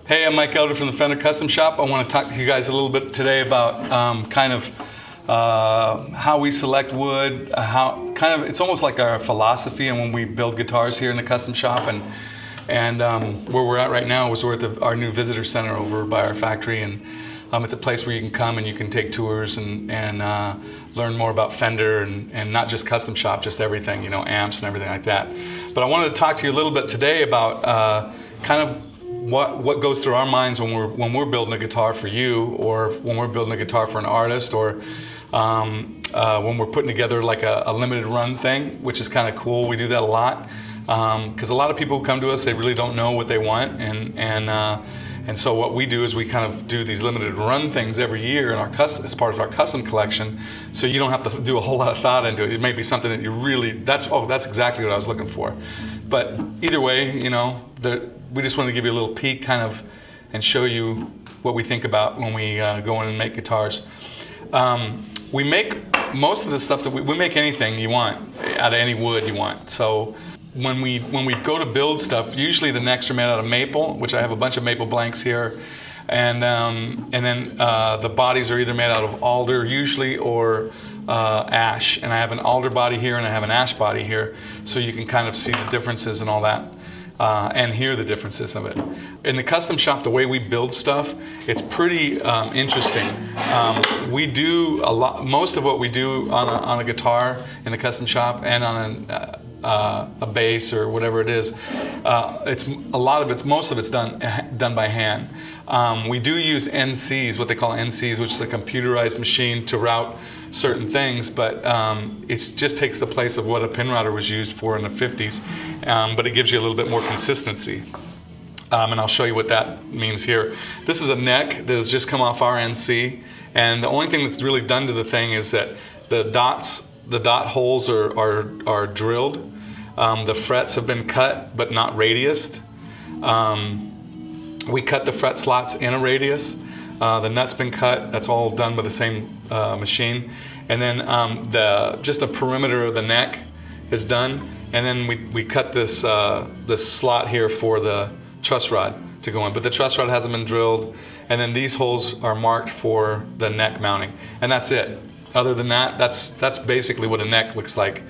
Hey, I'm Mike Elder from the Fender Custom Shop. I want to talk to you guys a little bit today about how we select wood, it's almost like our philosophy and when we build guitars here in the custom shop, and where we're at right now is we're at our new visitor center over by our factory, and it's a place where you can come and you can take tours and learn more about Fender and not just custom shop, just everything, you know, amps and everything like that. But I wanted to talk to you a little bit today about what goes through our minds when we're building a guitar for you, or when we're building a guitar for an artist, or when we're putting together like a limited run thing, which is kind of cool. We do that a lot because a lot of people who come to us, they really don't know what they want, and so what we do is we kind of do these limited run things every year in as part of our custom collection, so you don't have to do a whole lot of thought into it. It may be something that you really, that's exactly what I was looking for. But either way, you know, we just wanted to give you a little peek and show you what we think about when we go in and make guitars. We make most of the stuff that we make anything you want out of any wood you want. So when we go to build stuff, usually the necks are made out of maple, which I have a bunch of maple blanks here, and then the bodies are either made out of alder usually or ash, and I have an alder body here and I have an ash body here, so you can kind of see the differences and all that. And hear the differences of it. In the custom shop, the way we build stuff, it's pretty interesting. We do most of what we do on a guitar in the custom shop and on a bass or whatever it is. Most of it's done by hand. We do use NCs, what they call NCs, which is a computerized machine to route certain things, but it just takes the place of what a pin router was used for in the 50s, but it gives you a little bit more consistency. And I'll show you what that means here. This is a neck that has just come off our NC, and the only thing that's really done to the thing is that the dot holes are drilled. The frets have been cut but not radiused. We cut the fret slots in a radius. The nut's been cut. That's all done by the same machine. And then just the perimeter of the neck is done. And then we cut this slot here for the truss rod to go in. But the truss rod hasn't been drilled. And then these holes are marked for the neck mounting. And that's it. Other than that, that's basically what a neck looks like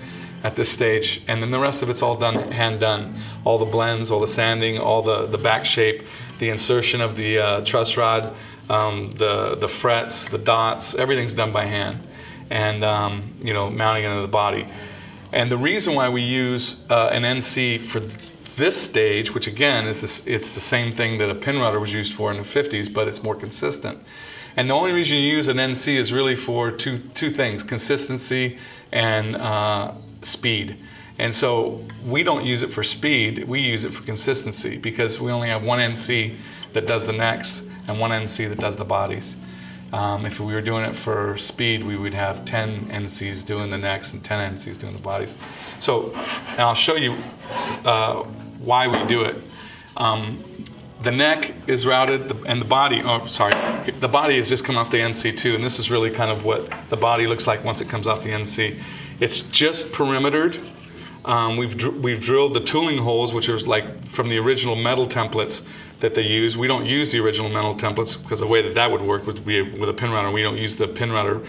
at this stage. And then the rest of it's all done, hand done. All the blends, all the sanding, all the back shape, the insertion of the truss rod, the frets, the dots, everything's done by hand, and you know, mounting into the body. And the reason why we use an NC for this stage, which again it's the same thing that a pin router was used for in the 50s, but it's more consistent. And the only reason you use an NC is really for two things: consistency and speed. And so we don't use it for speed, we use it for consistency, because we only have one NC that does the necks and one NC that does the bodies. If we were doing it for speed, we would have 10 NCs doing the necks and 10 NCs doing the bodies. So, and I'll show you why we do it. The neck is routed, and the body, the body has just come off the NC too, and this is really kind of what the body looks like once it comes off the NC. It's just perimetered. We've drilled the tooling holes, which are like from the original metal templates that they use. We don't use the original metal templates because the way that would work would be with a pin router. We don't use the pin router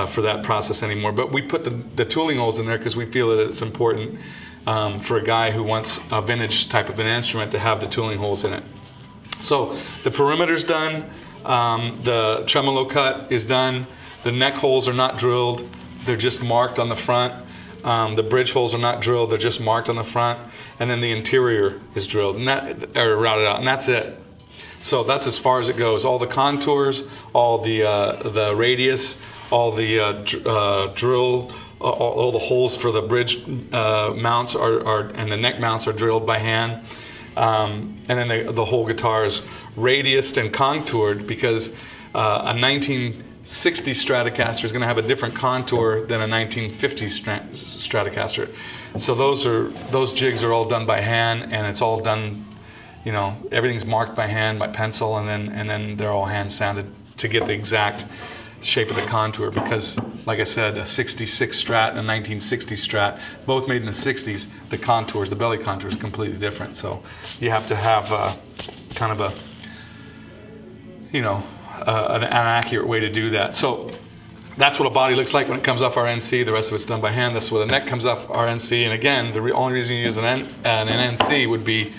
for that process anymore. But we put the tooling holes in there because we feel that it's important for a guy who wants a vintage type of an instrument to have the tooling holes in it. So the perimeter's done, the tremolo cut is done, the neck holes are not drilled, they're just marked on the front. The bridge holes are not drilled, they're just marked on the front, and then the interior is drilled and or routed out, and that's it. So that's as far as it goes. All the contours, all the radius, all the drill, all the holes for the bridge mounts and the neck mounts are drilled by hand. And then the whole guitar is radiused and contoured, because a 1960 Stratocaster is going to have a different contour than a 1950 Stratocaster. So those jigs are all done by hand, and it's all done, you know, everything's marked by hand, by pencil, and then they're all hand sanded to get the exact shape of the contour, because like I said, a 66 Strat and a 1960 Strat, both made in the 60s, the contours, the belly contour is completely different. So you have to have kind of you know, an accurate way to do that. So that's what a body looks like when it comes off our NC. The rest of it's done by hand. That's where the neck comes off our NC. And again, the only reason you use an NC would be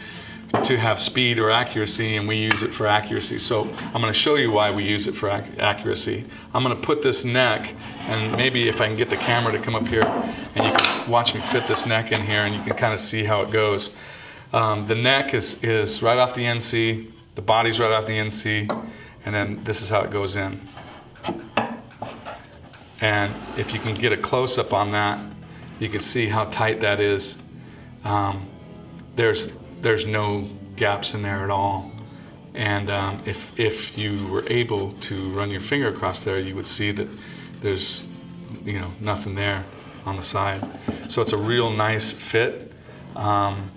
to have speed or accuracy, and we use it for accuracy. So I'm going to show you why we use it for accuracy. I'm going to put this neck, and maybe if I can get the camera to come up here, and you can watch me fit this neck in here, and you can kind of see how it goes. The neck is right off the NC, the body's right off the NC, and then this is how it goes in. And if you can get a close-up on that, you can see how tight that is. There's no gaps in there at all. And if you were able to run your finger across there, you would see that there's, you know, nothing there on the side. So it's a real nice fit, and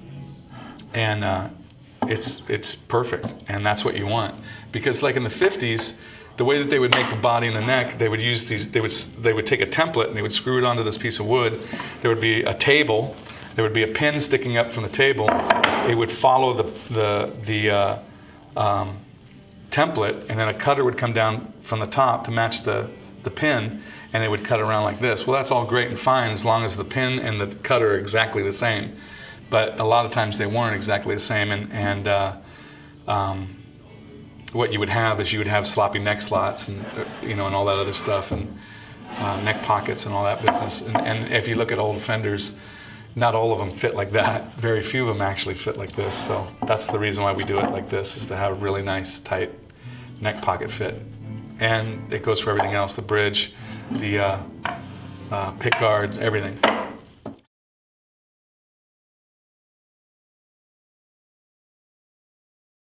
it's perfect, and that's what you want. Because like in the 50s, the way that they would make the body and the neck, they would use these. They would take a template and they would screw it onto this piece of wood. There would be a table. There would be a pin sticking up from the table. It would follow the template, and then a cutter would come down from the top to match the pin, and it would cut around like this. Well, that's all great and fine as long as the pin and the cutter are exactly the same. But a lot of times they weren't exactly the same, and what you would have is you would have sloppy neck slots, and you know, and all that other stuff, and neck pockets and all that business. And if you look at old Fenders, not all of them fit like that. Very few of them actually fit like this. So that's the reason why we do it like this, is to have a really nice, tight neck pocket fit. And it goes for everything else, the bridge, the pick guard, everything.